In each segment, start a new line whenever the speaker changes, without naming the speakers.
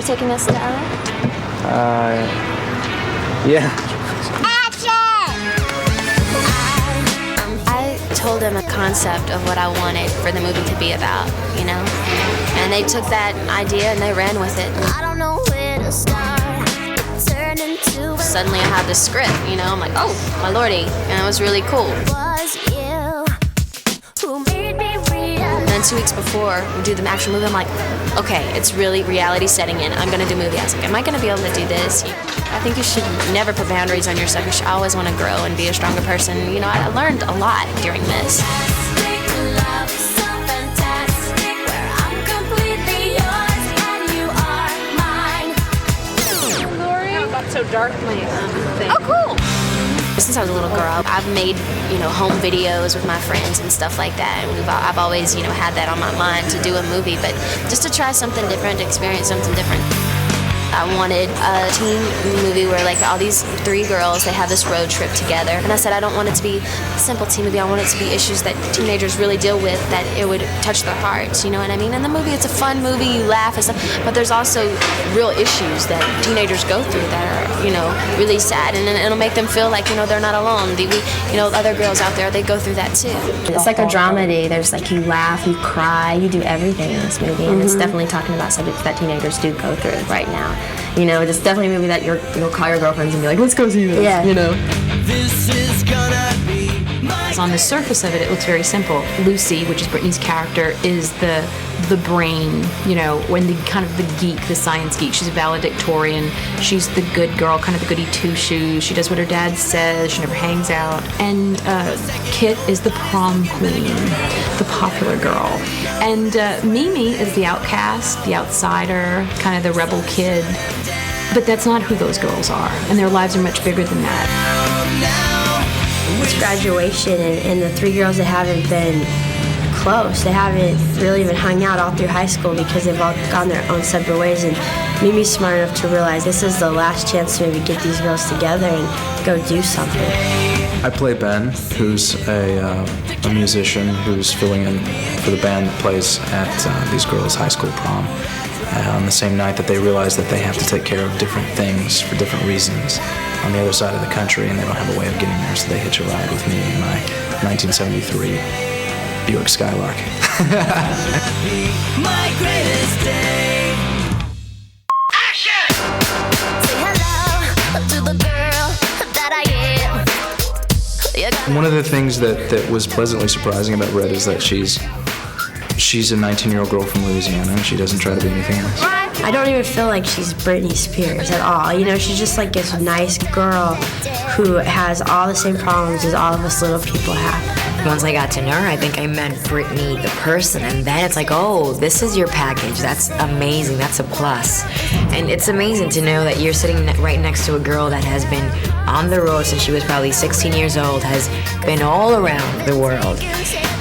you're taking us to LA?
Yeah.
I told them a concept of what I wanted for the movie to be about, you know? And they took that idea and they ran with it. I don't know where to start. It turned into suddenly I have this script, you know? I'm like, oh, my lordy. And it was really cool. And then 2 weeks before we do the actual movie, I'm like, okay, it's really reality setting in. I'm gonna do a movie. I was like, am I gonna be able to do this? I think you should never put boundaries on yourself. You should always want to grow and be a stronger person. You know, I learned a lot during this.
So darkly thing.
Oh, cool! Since I was a little girl, I've made, you know, home videos with my friends and stuff like that. And I've always, you know, had that on my mind to do a movie, but just to try something different, to experience something different. I wanted a teen movie where, like, all these 3 girls, they have this road trip together. And I said, I don't want it to be a simple teen movie. I want it to be issues that teenagers really deal with, that it would touch their hearts, you know what I mean? In the movie, it's a fun movie, you laugh and stuff, but there's also real issues that teenagers go through that are, you know, really sad. And it'll make them feel like, you know, they're not alone. You know, other girls out there, they go through that too.
It's like a dramedy. There's like, you laugh, you cry, you do everything in this movie. And it's definitely talking about subjects that teenagers do go through right now. You know, it's definitely a movie that you'll call your girlfriends and be like, let's go see this. Yeah. You know.
This is gonna be my...
On the surface of it, it looks very simple. Lucy, which is Britney's character, is the brain, you know, when the kind of the geek, the science geek. She's a valedictorian. She's the good girl, kind of the goody two-shoes. She does what her dad says. She never hangs out. And Kit is the prom queen, the popular girl. And Mimi is the outcast, the outsider, kind of the rebel kid. But that's not who those girls are, and their lives are much bigger than that.
It's graduation, and the 3 girls that haven't been close, they haven't really even hung out all through high school because they've all gone their own separate ways. And Mimi's smart enough to realize this is the last chance to maybe get these girls together and go do something.
I play Ben, who's a musician who's filling in for the band that plays at these girls' high school prom. On the same night that they realize that they have to take care of different things for different reasons on the other side of the country, and they don't have a way of getting there, so they hitch a ride with me in my 1973 Buick Skylark.
My greatest day. Action!
Say hello to the girl that I am.
One of the things that was pleasantly surprising about Red is that she's a 19-year-old girl from Louisiana, and she doesn't try to be anything else.
I don't even feel like she's Britney Spears at all. You know, she's just like this nice girl who has all the same problems as all of us little people have.
Once I got to know her, I think I met Britney the person, and then it's like, oh, this is your package. That's amazing. That's a plus. And it's amazing to know that you're sitting right next to a girl that has been on the road since she was probably 16 years old, has been all around the world,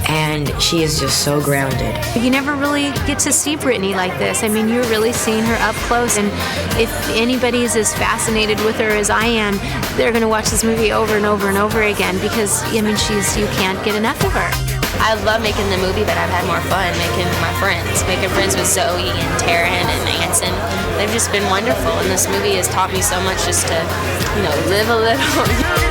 and she is just so grounded.
You never really get to see Britney like this. I mean, you're really seeing her up close, and if anybody is as fascinated with her as I am, they're going to watch this movie over and over and over again because, I mean, you can't get enough of her.
I love making the movie, but I've had more fun making my friends. Making friends with Zoe and Taryn and Anson. They've just been wonderful, and this movie has taught me so much just to, you know, live a little.